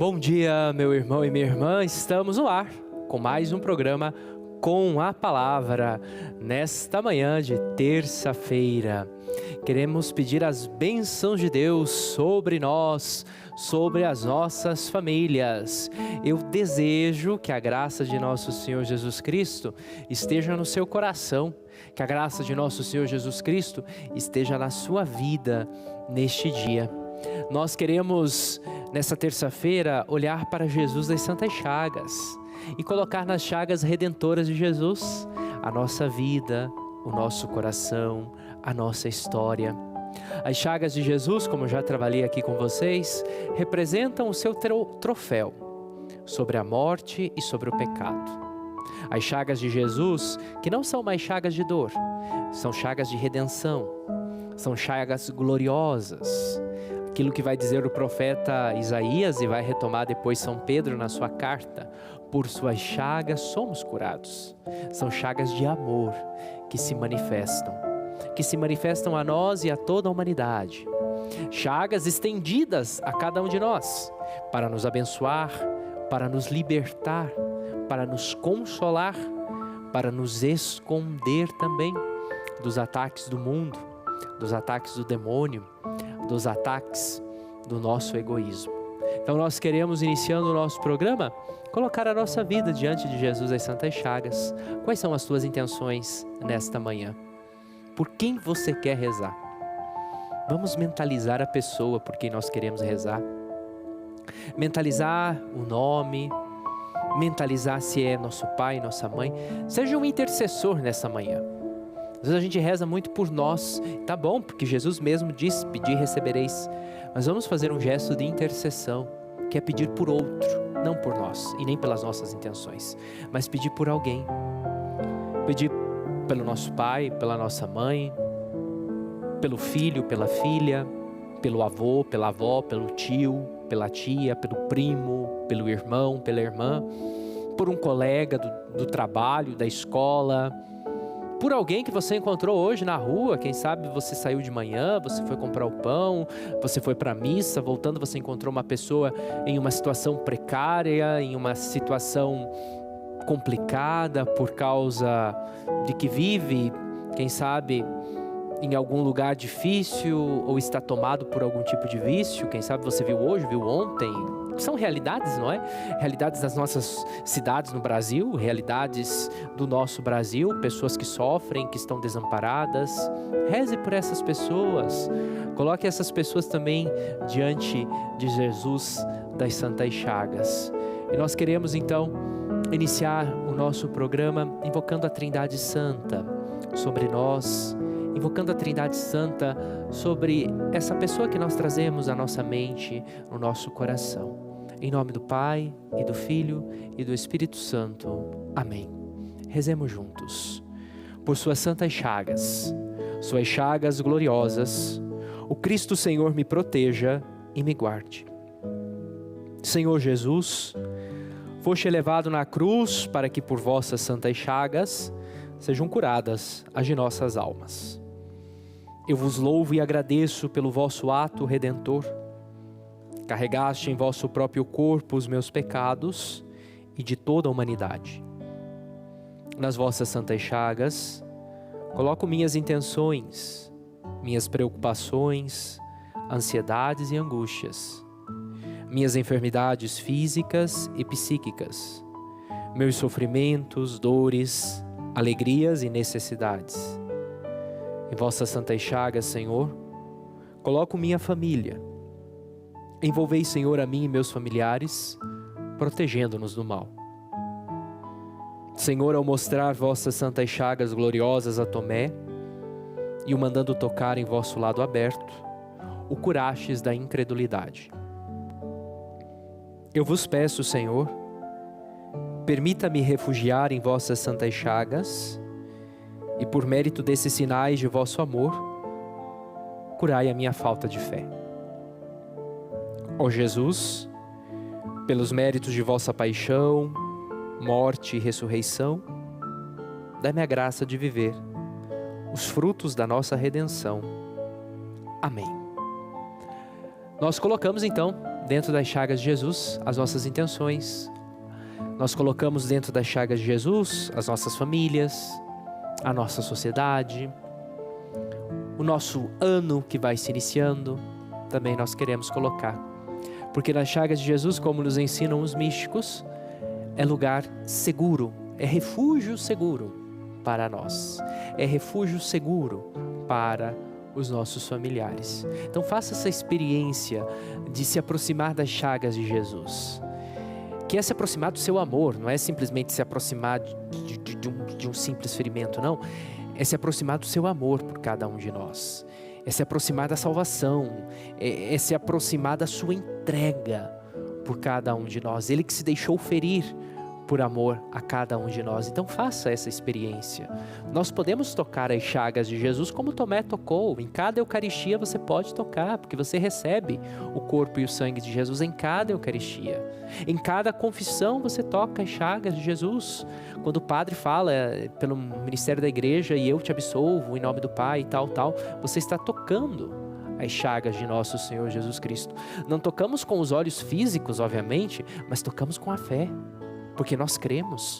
Bom dia, meu irmão e minha irmã, estamos no ar com mais um programa Com a Palavra, nesta manhã de terça-feira. Queremos pedir as bênçãos de Deus sobre nós, sobre as nossas famílias. Eu desejo que a graça de nosso Senhor Jesus Cristo esteja no seu coração, que a graça de nosso Senhor Jesus Cristo esteja na sua vida neste dia. Nós queremos, nessa terça-feira, olhar para Jesus das Santas Chagas e colocar nas chagas redentoras de Jesus a nossa vida, o nosso coração, a nossa história. As chagas de Jesus, como já trabalhei aqui com vocês, representam o seu troféu sobre a morte e sobre o pecado. As chagas de Jesus, que não são mais chagas de dor, são chagas de redenção, são chagas gloriosas. Aquilo que vai dizer o profeta Isaías e vai retomar depois São Pedro na sua carta: por suas chagas somos curados. São chagas de amor que se manifestam a nós e a toda a humanidade. Chagas estendidas a cada um de nós, para nos abençoar, para nos libertar, para nos consolar, para nos esconder também dos ataques do mundo, dos ataques do demônio, dos ataques do nosso egoísmo. Então nós queremos, iniciando o nosso programa, colocar a nossa vida diante de Jesus das Santas Chagas. Quais são as tuas intenções nesta manhã? Por quem você quer rezar? Vamos mentalizar a pessoa por quem nós queremos rezar. Mentalizar o nome, mentalizar se é nosso pai, nossa mãe. Seja um intercessor nessa manhã. Às vezes a gente reza muito por nós, tá bom, porque Jesus mesmo diz: pedir e recebereis. Mas vamos fazer um gesto de intercessão, que é pedir por outro, não por nós e nem pelas nossas intenções, mas pedir por alguém. Pedir pelo nosso pai, pela nossa mãe, pelo filho, pela filha, pelo avô, pela avó, pelo tio, pela tia, pelo primo, pelo irmão, pela irmã, por um colega do trabalho, da escola, por alguém que você encontrou hoje na rua. Quem sabe você saiu de manhã, você foi comprar o pão, você foi para a missa, voltando você encontrou uma pessoa em uma situação precária, em uma situação complicada por causa de que vive, quem sabe, em algum lugar difícil ou está tomado por algum tipo de vício. Quem sabe você viu hoje, viu ontem. São realidades, não é? Realidades das nossas cidades no Brasil, realidades do nosso Brasil, pessoas que sofrem, que estão desamparadas. Reze por essas pessoas, coloque essas pessoas também diante de Jesus das Santas Chagas. E nós queremos então iniciar o nosso programa invocando a Trindade Santa sobre nós, invocando a Trindade Santa sobre essa pessoa que nós trazemos à nossa mente, no nosso coração. Em nome do Pai, e do Filho, e do Espírito Santo. Amém. Rezemos juntos. Por suas santas chagas gloriosas, o Cristo Senhor me proteja e me guarde. Senhor Jesus, foste elevado na cruz para que por vossas santas chagas sejam curadas as de nossas almas. Eu vos louvo e agradeço pelo vosso ato redentor. Carregaste em vosso próprio corpo os meus pecados e de toda a humanidade. Nas vossas santas chagas, coloco minhas intenções, minhas preocupações, ansiedades e angústias, minhas enfermidades físicas e psíquicas, meus sofrimentos, dores, alegrias e necessidades. Em vossas santas chagas, Senhor, coloco minha família. Envolvei, Senhor, a mim e meus familiares, protegendo-nos do mal. Senhor, ao mostrar vossas santas chagas gloriosas a Tomé e o mandando tocar em vosso lado aberto, o curastes da incredulidade. Eu vos peço, Senhor, permita-me refugiar em vossas santas chagas e, por mérito desses sinais de vosso amor, curai a minha falta de fé. Ó Jesus, pelos méritos de vossa paixão, morte e ressurreição, dai-me a graça de viver os frutos da nossa redenção. Amém. Nós colocamos então dentro das chagas de Jesus as nossas intenções. Nós colocamos dentro das chagas de Jesus as nossas famílias, a nossa sociedade, o nosso ano que vai se iniciando, também nós queremos colocar. Porque nas chagas de Jesus, como nos ensinam os místicos, é lugar seguro, é refúgio seguro para nós, é refúgio seguro para os nossos familiares. Então faça essa experiência de se aproximar das chagas de Jesus, que é se aproximar do seu amor, não é simplesmente se aproximar de um simples ferimento, não, é se aproximar do seu amor por cada um de nós, é se aproximar da salvação, é se aproximar da sua entrega por cada um de nós, Ele que se deixou ferir por amor a cada um de nós. Então faça essa experiência. Nós podemos tocar as chagas de Jesus como Tomé tocou. Em cada Eucaristia você pode tocar, porque você recebe o corpo e o sangue de Jesus em cada Eucaristia. Em cada confissão você toca as chagas de Jesus. Quando o padre fala pelo ministério da igreja e eu te absolvo em nome do Pai e tal, você está tocando as chagas de nosso Senhor Jesus Cristo. Não tocamos com os olhos físicos, obviamente, mas tocamos com a fé. Porque nós cremos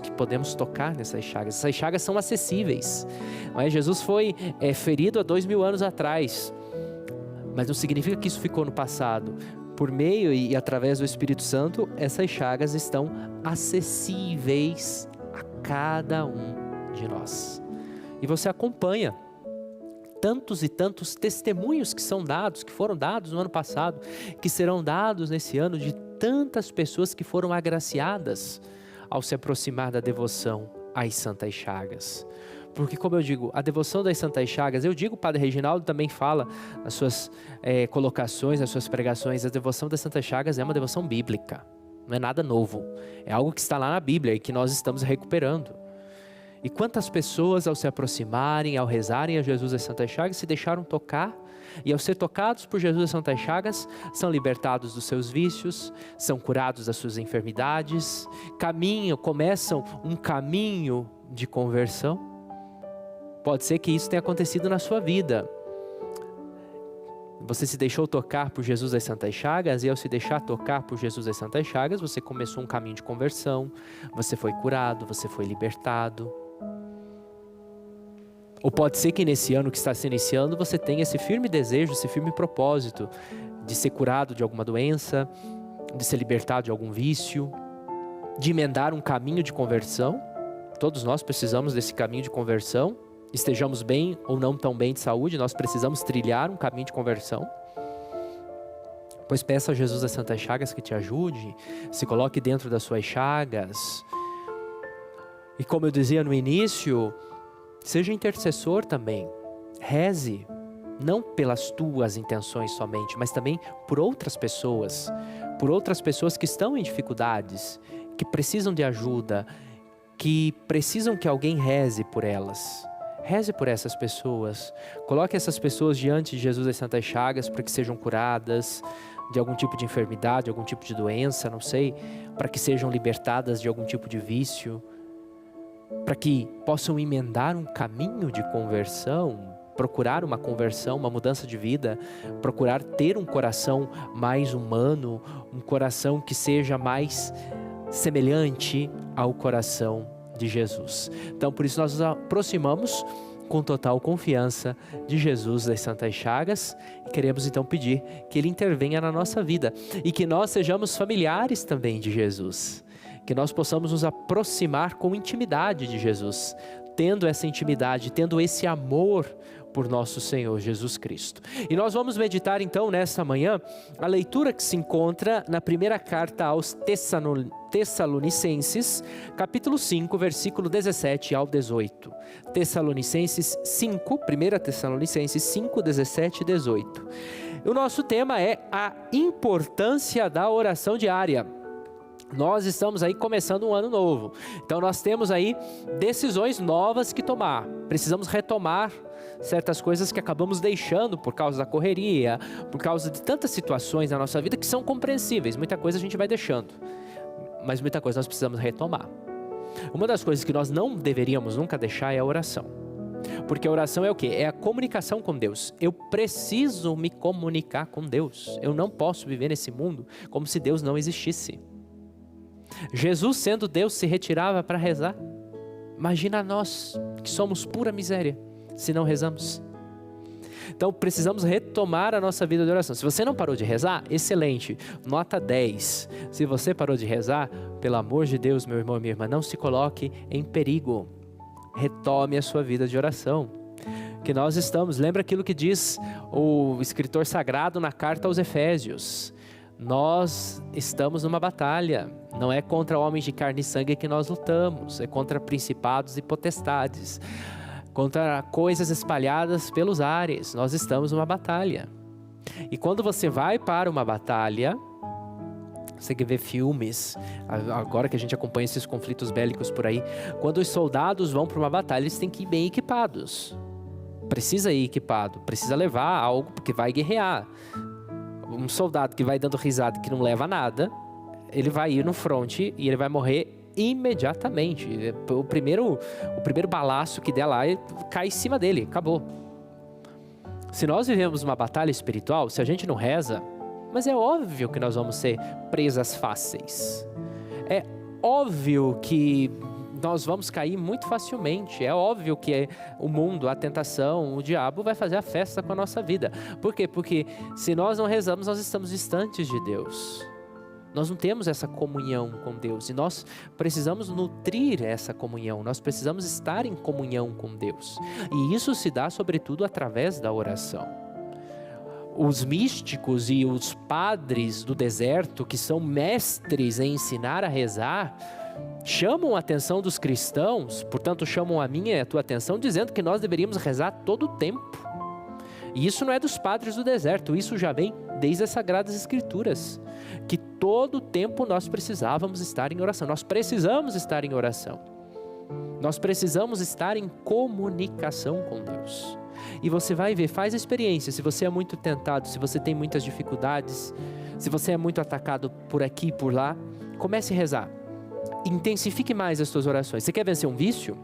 que podemos tocar nessas chagas. Essas chagas são acessíveis. Mas Jesus foi ferido há 2000 anos atrás, mas não significa que isso ficou no passado. Por meio e através do Espírito Santo, essas chagas estão acessíveis a cada um de nós. E você acompanha tantos e tantos testemunhos que são dados, que foram dados no ano passado, que serão dados nesse ano, de tantas pessoas que foram agraciadas ao se aproximar da devoção às Santas Chagas. Porque, como eu digo, a devoção das Santas Chagas, eu digo, o Padre Reginaldo também fala nas suas colocações, nas suas pregações, a devoção das Santas Chagas é uma devoção bíblica, não é nada novo, é algo que está lá na Bíblia e que nós estamos recuperando. E quantas pessoas, ao se aproximarem, ao rezarem a Jesus as Santas Chagas, se deixaram tocar, e ao ser tocados por Jesus as Santas Chagas, são libertados dos seus vícios, são curados das suas enfermidades, começam um caminho de conversão. Pode ser que isso tenha acontecido na sua vida. Você se deixou tocar por Jesus das Santas Chagas, e ao se deixar tocar por Jesus das Santas Chagas, você começou um caminho de conversão, você foi curado, você foi libertado. Ou pode ser que nesse ano que está se iniciando, você tenha esse firme desejo, esse firme propósito de ser curado de alguma doença, de ser libertado de algum vício, de emendar um caminho de conversão. Todos nós precisamos desse caminho de conversão, estejamos bem ou não tão bem de saúde, nós precisamos trilhar um caminho de conversão. Pois peça a Jesus das Santas Chagas que te ajude, se coloque dentro das suas chagas. E como eu dizia no início, seja intercessor também, reze, não pelas tuas intenções somente, mas também por outras pessoas que estão em dificuldades, que precisam de ajuda, que precisam que alguém reze por elas. Reze por essas pessoas, coloque essas pessoas diante de Jesus das Santas Chagas para que sejam curadas de algum tipo de enfermidade, algum tipo de doença, não sei, para que sejam libertadas de algum tipo de vício, para que possam emendar um caminho de conversão, procurar uma conversão, uma mudança de vida, procurar ter um coração mais humano, um coração que seja mais semelhante ao coração de Jesus. Então, por isso nós nos aproximamos com total confiança de Jesus das Santas Chagas e queremos então pedir que Ele intervenha na nossa vida e que nós sejamos familiares também de Jesus, que nós possamos nos aproximar com intimidade de Jesus, tendo essa intimidade, tendo esse amor por nosso Senhor Jesus Cristo. E nós vamos meditar então nesta manhã a leitura que se encontra na primeira carta aos Tessalonicenses, capítulo 5, versículo 17 ao 18. Tessalonicenses 5, 1 Tessalonicenses 5, 17 e 18. O nosso tema é a importância da oração diária. Nós estamos aí começando um ano novo, então nós temos aí decisões novas que tomar, precisamos retomar certas coisas que acabamos deixando por causa da correria, por causa de tantas situações na nossa vida que são compreensíveis, muita coisa a gente vai deixando, mas muita coisa nós precisamos retomar. Uma das coisas que nós não deveríamos nunca deixar é a oração. Porque a oração é o quê? É a comunicação com Deus. Eu preciso me comunicar com Deus. Eu não posso viver nesse mundo como se Deus não existisse. Jesus, sendo Deus, se retirava para rezar. Imagina nós, que somos pura miséria, se não rezamos. Então precisamos retomar a nossa vida de oração. Se você não parou de rezar, excelente, nota 10. Se você parou de rezar, pelo amor de Deus, meu irmão e minha irmã, não se coloque em perigo. Retome a sua vida de oração. Que nós estamos, lembra aquilo que diz o escritor sagrado na carta aos Efésios. Nós estamos numa batalha, não é contra homens de carne e sangue que nós lutamos, é contra principados e potestades, contra coisas espalhadas pelos ares. Nós estamos numa batalha. E quando você vai para uma batalha, você que vê filmes, agora que a gente acompanha esses conflitos bélicos por aí, quando os soldados vão para uma batalha, eles têm que ir bem equipados. Precisa ir equipado, precisa levar algo porque vai guerrear. Um soldado que vai dando risada que não leva nada, ele vai ir no fronte e ele vai morrer imediatamente. O primeiro balaço que der lá, cai em cima dele, acabou. Se nós vivemos uma batalha espiritual, se a gente não reza, mas é óbvio que nós vamos ser presas fáceis. É óbvio que nós vamos cair muito facilmente. É óbvio que o mundo, a tentação, o diabo vai fazer a festa com a nossa vida. Por quê? Porque se nós não rezamos, nós estamos distantes de Deus. Nós não temos essa comunhão com Deus e nós precisamos nutrir essa comunhão. Nós precisamos estar em comunhão com Deus. E isso se dá sobretudo através da oração. Os místicos e os padres do deserto, que são mestres em ensinar a rezar, chamam a atenção dos cristãos, portanto chamam a minha e a tua atenção, dizendo que nós deveríamos rezar todo o tempo. E isso não é dos padres do deserto, isso já vem desde as Sagradas Escrituras, que todo o tempo nós precisávamos estar em oração, nós precisamos estar em oração, nós precisamos estar em comunicação com Deus. E você vai ver, faz a experiência, se você é muito tentado, se você tem muitas dificuldades, se você é muito atacado por aqui e por lá, comece a rezar. Intensifique mais as suas orações. Você quer vencer um vício?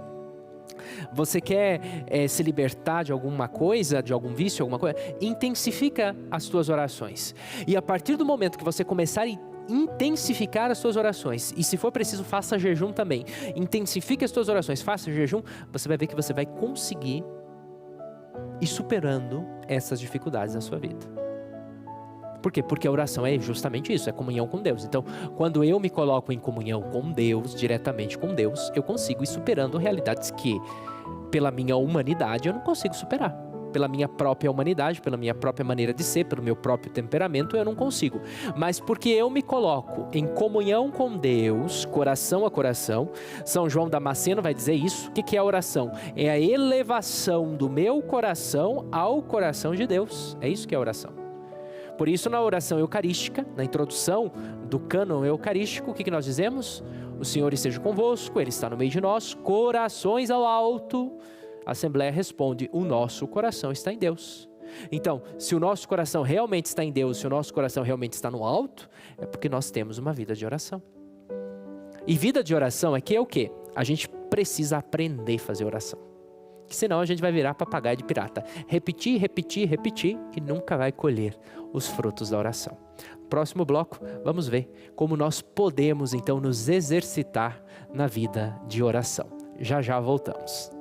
Você quer se libertar de alguma coisa, de algum vício, alguma coisa? Intensifica as suas orações. E a partir do momento que você começar a intensificar as suas orações, e se for preciso, faça jejum também. Intensifique as suas orações, faça jejum, você vai ver que você vai conseguir ir superando essas dificuldades na sua vida. Por quê? Porque a oração é justamente isso, é comunhão com Deus. Então, quando eu me coloco em comunhão com Deus, diretamente com Deus, eu consigo ir superando realidades que, pela minha humanidade, eu não consigo superar. Pela minha própria humanidade, pela minha própria maneira de ser, pelo meu próprio temperamento, eu não consigo. Mas porque eu me coloco em comunhão com Deus, coração a coração, São João Damasceno vai dizer isso. O que é a oração? É a elevação do meu coração ao coração de Deus. É isso que é a oração. Por isso, na oração eucarística, na introdução do cânon eucarístico, o que nós dizemos? O Senhor esteja convosco, Ele está no meio de nós, corações ao alto. A Assembleia responde, o nosso coração está em Deus. Então, se o nosso coração realmente está em Deus, se o nosso coração realmente está no alto, é porque nós temos uma vida de oração. E vida de oração aqui é o quê? A gente precisa aprender a fazer oração. Que senão a gente vai virar papagaio de pirata. Repetir, repetir, repetir e nunca vai colher os frutos da oração. Próximo bloco, vamos ver como nós podemos então nos exercitar na vida de oração. Já já voltamos.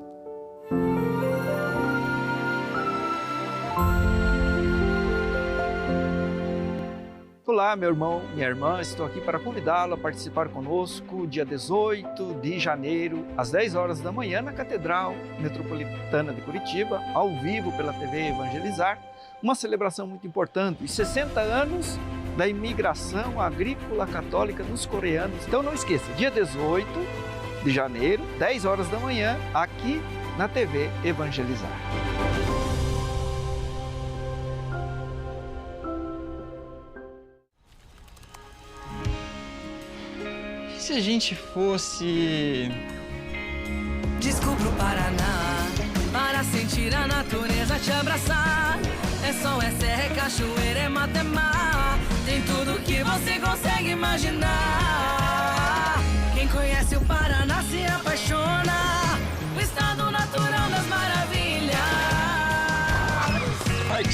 Olá, meu irmão, minha irmã, estou aqui para convidá-lo a participar conosco dia 18 de janeiro, às 10 horas da manhã, na Catedral Metropolitana de Curitiba, ao vivo pela TV Evangelizar, uma celebração muito importante, os 60 anos da imigração agrícola católica dos coreanos. Então não esqueça, dia 18 de janeiro, 10 horas da manhã, aqui na TV Evangelizar. Se a gente fosse... Descubra o Paraná, para sentir a natureza te abraçar. É sol, é serra, é cachoeira, é mata, é mar. Tem tudo que você consegue imaginar. Quem conhece o Paraná se apaixona. O estado natural das maravilhas.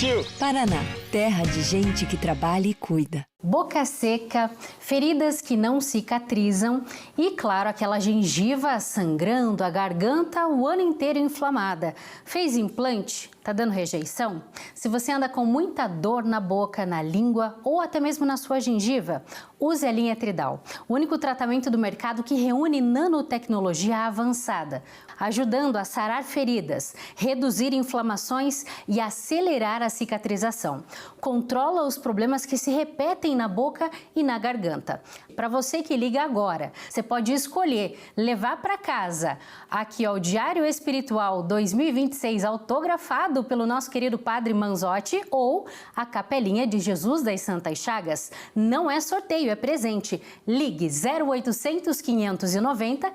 Partiu! Paraná, terra de gente que trabalha e cuida. Boca seca, feridas que não cicatrizam e, claro, aquela gengiva sangrando, a garganta o ano inteiro inflamada. Fez implante? Tá dando rejeição? Se você anda com muita dor na boca, na língua ou até mesmo na sua gengiva, use a linha Tridal, o único tratamento do mercado que reúne nanotecnologia avançada, ajudando a sarar feridas, reduzir inflamações e acelerar a cicatrização. Controla os problemas que se repetem na boca e na garganta. Para você que liga agora, você pode escolher levar para casa aqui ó, o Diário Espiritual 2026 autografado pelo nosso querido Padre Manzotti ou a Capelinha de Jesus das Santas Chagas. Não é sorteio, é presente. Ligue 0800 590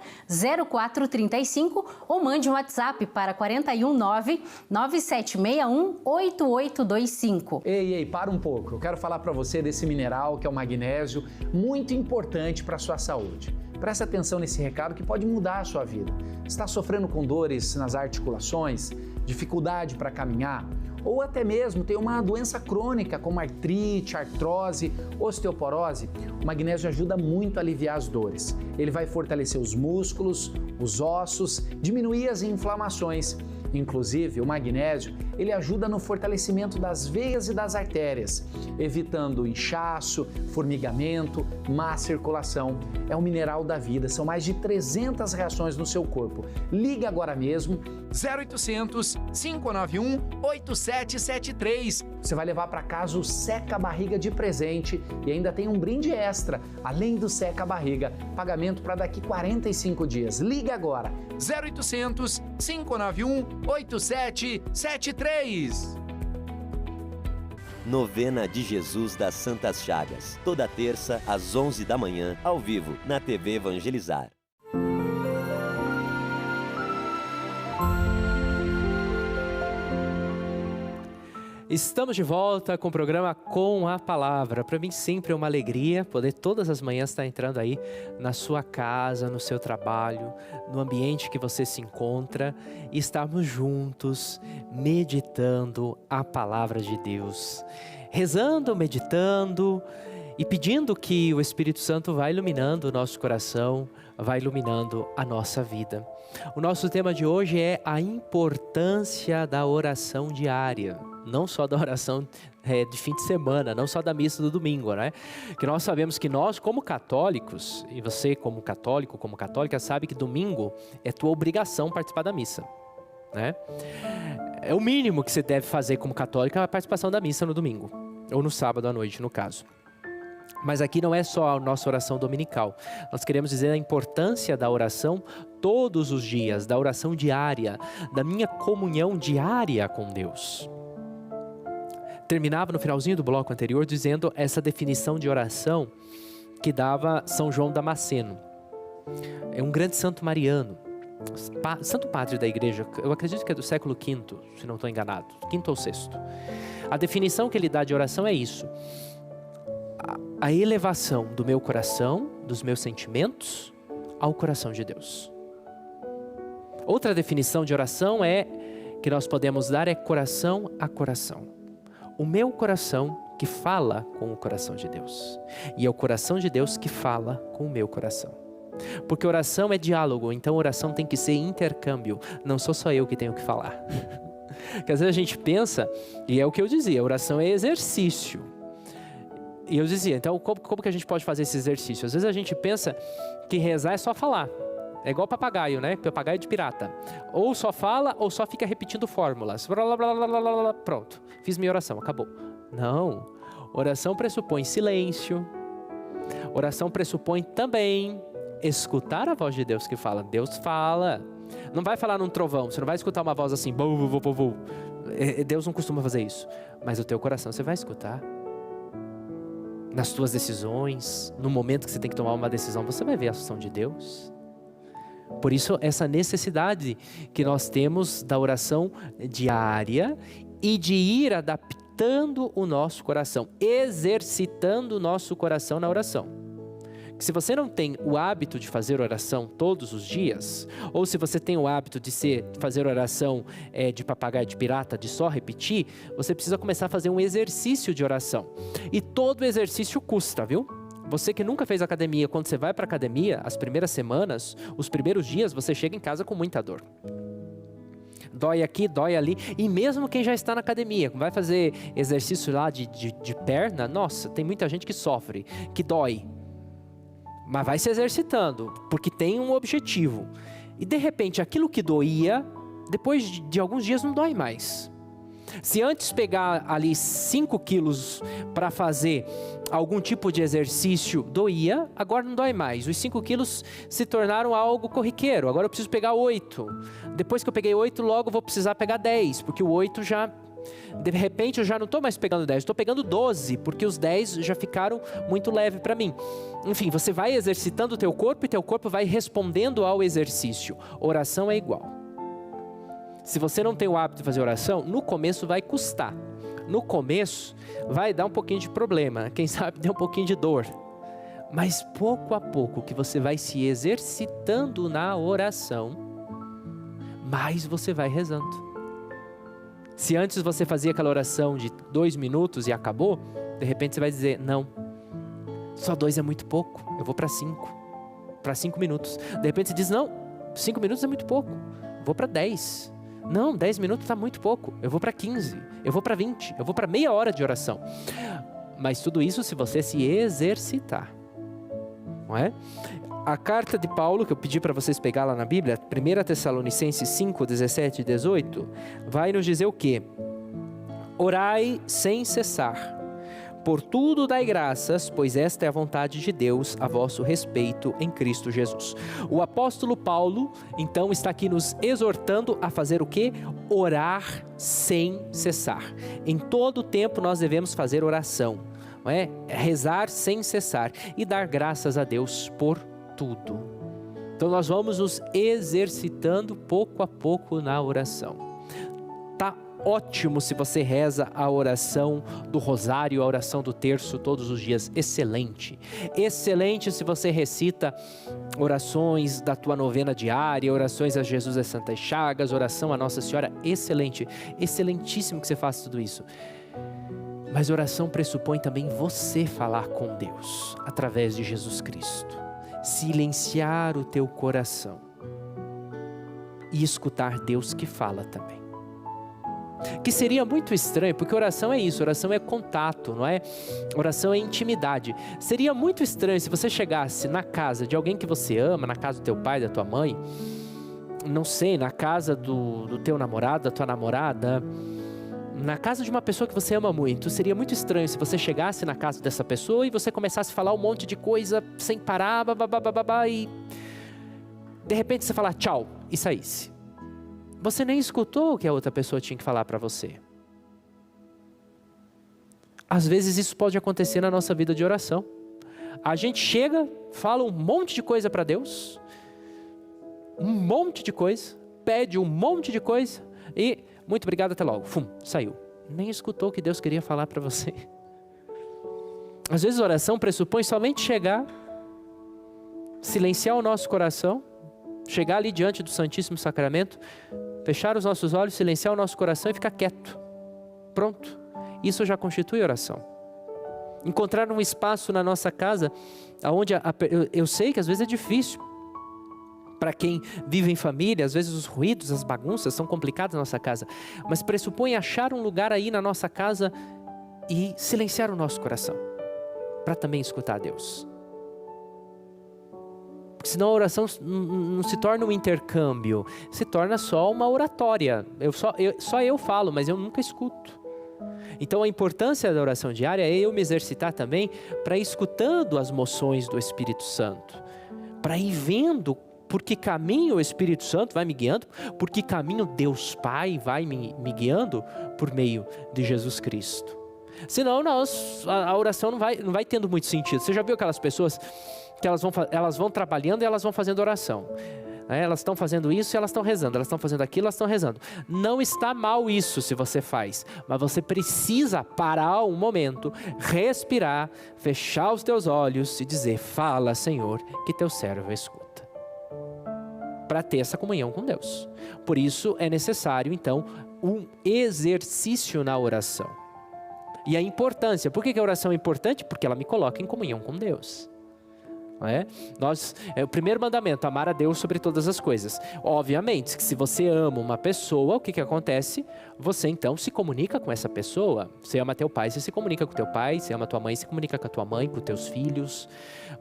0435 ou mande um WhatsApp para 419 9761 8825. Ei, para um pouco. Eu quero falar para você desse mineral que é o magnésio, muito importante para a sua saúde. Preste atenção nesse recado que pode mudar a sua vida. Está sofrendo com dores nas articulações, dificuldade para caminhar, ou até mesmo tem uma doença crônica como artrite, artrose, osteoporose? O magnésio ajuda muito a aliviar as dores. Ele vai fortalecer os músculos, os ossos, diminuir as inflamações. Inclusive, o magnésio, ele ajuda no fortalecimento das veias e das artérias, evitando inchaço, formigamento, má circulação. É um mineral da vida, são mais de 300 reações no seu corpo. Liga agora mesmo, 0800 591 8773. Você vai levar para casa o seca-barriga de presente e ainda tem um brinde extra, além do seca-barriga, pagamento para daqui 45 dias. Liga agora, 0800 591 8773. Novena de Jesus das Santas Chagas. Toda terça, às 11 da manhã, ao vivo, na TV Evangelizar. Estamos de volta com o programa Com a Palavra. Para mim sempre é uma alegria poder todas as manhãs estar entrando aí na sua casa, no seu trabalho, no ambiente que você se encontra e estarmos juntos meditando a Palavra de Deus. Rezando, meditando e pedindo que o Espírito Santo vá iluminando o nosso coração, vai iluminando a nossa vida. O nosso tema de hoje é a importância da oração diária. Não só da oração de fim de semana, não só da missa do domingo, né? Que nós sabemos que nós, como católicos, e você como católico, como católica, sabe que domingo é tua obrigação participar da missa, né? É o mínimo que você deve fazer como católico, é a participação da missa no domingo, ou no sábado à noite, no caso. Mas aqui não é só a nossa oração dominical. Nós queremos dizer a importância da oração todos os dias, da oração diária, da minha comunhão diária com Deus. Terminava no finalzinho do bloco anterior dizendo essa definição de oração que dava São João Damasceno. É um grande santo mariano, santo padre da igreja, eu acredito que é do século V, se não estou enganado, V ou VI. A definição que ele dá de oração é isso: a elevação do meu coração, dos meus sentimentos, ao coração de Deus. Outra definição de oração que nós podemos dar é coração a coração. O meu coração que fala com o coração de Deus. E é o coração de Deus que fala com o meu coração. Porque oração é diálogo, então oração tem que ser intercâmbio. Não sou só eu que tenho que falar. Porque às vezes a gente pensa, e é o que eu dizia, oração é exercício. E eu dizia, então como que a gente pode fazer esse exercício? Às vezes a gente pensa que rezar é só falar. É igual papagaio, né? Papagaio de pirata. Ou só fala, ou só fica repetindo fórmulas. Pronto, fiz minha oração, acabou. Não. Oração pressupõe silêncio. Oração pressupõe também escutar a voz de Deus que fala. Deus fala. Não vai falar num trovão, você não vai escutar uma voz assim. Deus não costuma fazer isso. Mas o teu coração você vai escutar. Nas tuas decisões, no momento que você tem que tomar uma decisão, você vai ver a ação de Deus. Por isso, essa necessidade que nós temos da oração diária e de ir adaptando o nosso coração, exercitando o nosso coração na oração. Se você não tem o hábito de fazer oração todos os dias, ou se você tem o hábito de fazer oração de papagaio de pirata, de só repetir, você precisa começar a fazer um exercício de oração. E todo exercício custa, viu? Você que nunca fez academia, quando você vai para a academia, as primeiras semanas, os primeiros dias, você chega em casa com muita dor. Dói aqui, dói ali, e mesmo quem já está na academia, vai fazer exercício lá de perna, nossa, tem muita gente que sofre, que dói. Mas vai se exercitando, porque tem um objetivo. E de repente, aquilo que doía, depois de alguns dias não dói mais. Se antes pegar ali 5 quilos para fazer algum tipo de exercício doía, agora não dói mais. Os 5 quilos se tornaram algo corriqueiro. Agora eu preciso pegar 8. Depois que eu peguei 8, logo eu vou precisar pegar 10, porque o 8 já... De repente eu já não estou mais pegando 10, estou pegando 12, porque os 10 já ficaram muito leve para mim. Enfim, você vai exercitando o teu corpo e teu corpo vai respondendo ao exercício. Oração é igual. Se você não tem o hábito de fazer oração, no começo vai custar. No começo vai dar um pouquinho de problema, quem sabe dê um pouquinho de dor. Mas pouco a pouco que você vai se exercitando na oração, mais você vai rezando. Se antes você fazia aquela oração de 2 minutos e acabou, de repente você vai dizer, não, só 2 é muito pouco, eu vou para 5. Para 5 minutos. De repente você diz, não, 5 minutos é muito pouco, vou para 10. Não, 10 minutos está muito pouco, eu vou para 15, eu vou para 20, eu vou para meia hora de oração. Mas tudo isso se você se exercitar, não é? A carta de Paulo, que eu pedi para vocês pegar lá na Bíblia, 1 Tessalonicenses 5, 17 e 18, vai nos dizer o quê? Orai sem cessar. Por tudo dai graças, pois esta é a vontade de Deus a vosso respeito em Cristo Jesus. O apóstolo Paulo, então, está aqui nos exortando a fazer o quê? Orar sem cessar. Em todo tempo nós devemos fazer oração, não é? Rezar sem cessar e dar graças a Deus por tudo. Então nós vamos nos exercitando pouco a pouco na oração. Tá ótimo se você reza a oração do rosário, a oração do terço todos os dias, excelente. Excelente se você recita orações da tua novena diária, orações a Jesus das Santas Chagas, oração a Nossa Senhora, excelente. Excelentíssimo que você faça tudo isso. Mas oração pressupõe também você falar com Deus, através de Jesus Cristo. Silenciar o teu coração e escutar Deus que fala também. Que seria muito estranho, porque oração é isso, oração é contato, não é? Oração é intimidade. Seria muito estranho se você chegasse na casa de alguém que você ama, na casa do teu pai, da tua mãe, não sei, na casa do teu namorado, da tua namorada, na casa de uma pessoa que você ama muito. Seria muito estranho se você chegasse na casa dessa pessoa e você começasse a falar um monte de coisa sem parar, e de repente você falar tchau e saísse. Você nem escutou o que a outra pessoa tinha que falar para você. Às vezes isso pode acontecer na nossa vida de oração. A gente chega, fala um monte de coisa para Deus, um monte de coisa, pede um monte de coisa e muito obrigado, até logo. Fum, saiu. Nem escutou o que Deus queria falar para você. Às vezes a oração pressupõe somente chegar, silenciar o nosso coração, chegar ali diante do Santíssimo Sacramento, fechar os nossos olhos, silenciar o nosso coração e ficar quieto. Pronto. Isso já constitui oração. Encontrar um espaço na nossa casa, onde eu sei que às vezes é difícil. Para quem vive em família, às vezes os ruídos, as bagunças são complicadas na nossa casa. Mas pressupõe achar um lugar aí na nossa casa e silenciar o nosso coração, para também escutar a Deus. Porque senão a oração não se torna um intercâmbio, se torna só uma oratória. Só eu falo, mas eu nunca escuto. Então a importância da oração diária é eu me exercitar também para ir escutando as moções do Espírito Santo, para ir vendo por que caminho o Espírito Santo vai me guiando, por que caminho Deus Pai vai me guiando por meio de Jesus Cristo. Senão a oração não vai tendo muito sentido. Você já viu aquelas pessoas que elas vão trabalhando e elas vão fazendo oração. Elas estão fazendo isso e elas estão rezando, elas estão fazendo aquilo, elas estão rezando. Não está mal isso se você faz, mas você precisa parar um momento, respirar, fechar os teus olhos e dizer: fala, Senhor, que teu servo escuta. Para ter essa comunhão com Deus. Por isso é necessário então um exercício na oração. E a importância, por que a oração é importante? Porque ela me coloca em comunhão com Deus. Não é? O primeiro mandamento, amar a Deus sobre todas as coisas. Obviamente que se você ama uma pessoa, o que acontece? Você então se comunica com essa pessoa. Você ama teu pai, você se comunica com teu pai. Você ama tua mãe, se comunica com a tua mãe, com teus filhos.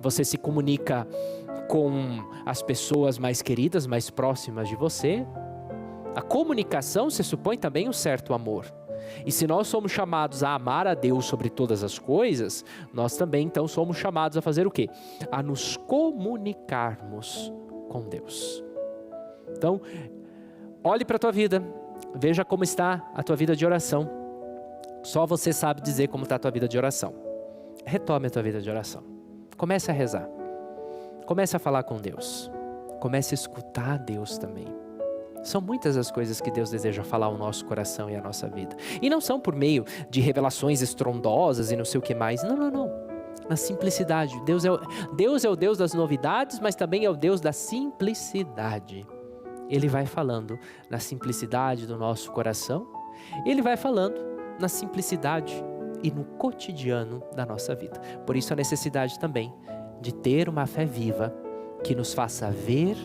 Você se comunica com as pessoas mais queridas, mais próximas de você. A comunicação se supõe também um certo amor. E se nós somos chamados a amar a Deus sobre todas as coisas, nós também então somos chamados a fazer o quê? A nos comunicarmos com Deus. Então, olhe para a tua vida, veja como está a tua vida de oração. Só você sabe dizer como está a tua vida de oração. Retome a tua vida de oração. Comece a rezar. Comece a falar com Deus. Comece a escutar Deus também. São muitas as coisas que Deus deseja falar ao nosso coração e à nossa vida. E não são por meio de revelações estrondosas e não sei o que mais. Não. Na simplicidade. Deus é o Deus das novidades, mas também é o Deus da simplicidade. Ele vai falando na simplicidade do nosso coração. Ele vai falando na simplicidade e no cotidiano da nossa vida. Por isso a necessidade também de ter uma fé viva que nos faça ver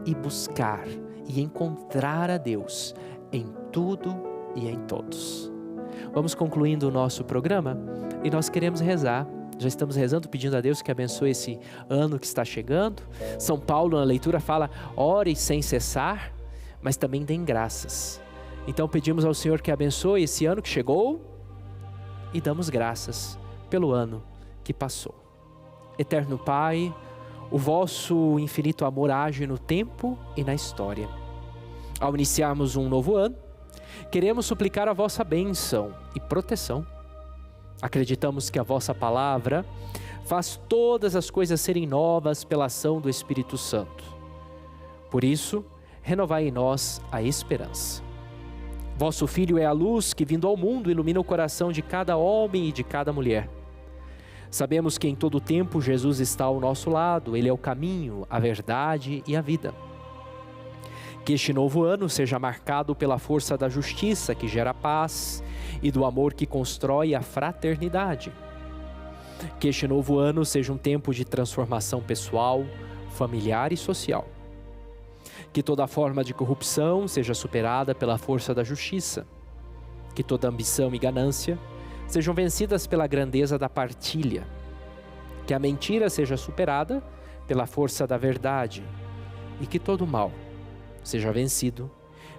e buscar e encontrar a Deus em tudo e em todos. Vamos concluindo o nosso programa e nós queremos rezar. Já estamos rezando, pedindo a Deus que abençoe esse ano que está chegando. São Paulo na leitura fala: ore sem cessar, mas também deem graças. Então pedimos ao Senhor que abençoe esse ano que chegou e damos graças pelo ano que passou. Eterno Pai, o vosso infinito amor age no tempo e na história. Ao iniciarmos um novo ano, queremos suplicar a vossa bênção e proteção. Acreditamos que a vossa palavra faz todas as coisas serem novas pela ação do Espírito Santo. Por isso, renovai em nós a esperança. Vosso Filho é a luz que, vindo ao mundo, ilumina o coração de cada homem e de cada mulher. Sabemos que em todo tempo Jesus está ao nosso lado, Ele é o caminho, a verdade e a vida. Que este novo ano seja marcado pela força da justiça que gera paz e do amor que constrói a fraternidade. Que este novo ano seja um tempo de transformação pessoal, familiar e social. Que toda forma de corrupção seja superada pela força da justiça. Que toda ambição e ganância sejam vencidas pela grandeza da partilha. Que a mentira seja superada pela força da verdade. E que todo mal seja vencido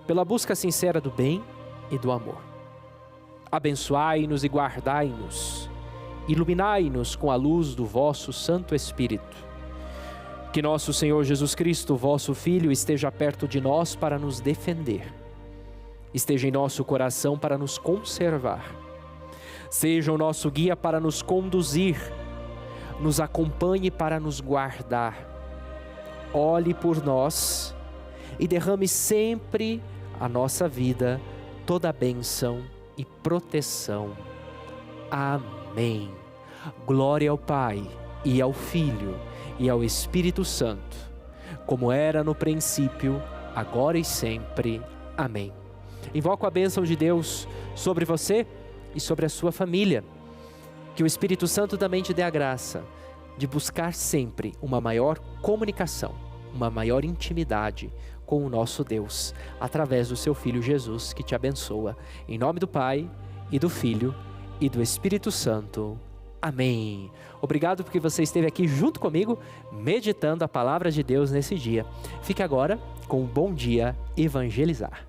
pela busca sincera do bem e do amor. Abençoai-nos e guardai-nos. Iluminai-nos com a luz do vosso Santo Espírito. Que nosso Senhor Jesus Cristo, vosso Filho, esteja perto de nós para nos defender. Esteja em nosso coração para nos conservar. Seja o nosso guia para nos conduzir, nos acompanhe para nos guardar. Olhe por nós e derrame sempre a nossa vida toda a bênção e proteção. Amém. Glória ao Pai, e ao Filho, e ao Espírito Santo, como era no princípio, agora e sempre. Amém. Invoco a bênção de Deus sobre você e sobre a sua família. Que o Espírito Santo também te dê a graça de buscar sempre uma maior comunicação, uma maior intimidade com o nosso Deus, através do seu Filho Jesus, que te abençoa. Em nome do Pai, e do Filho, e do Espírito Santo. Amém. Obrigado porque você esteve aqui junto comigo, meditando a palavra de Deus nesse dia. Fique agora com um bom dia evangelizar.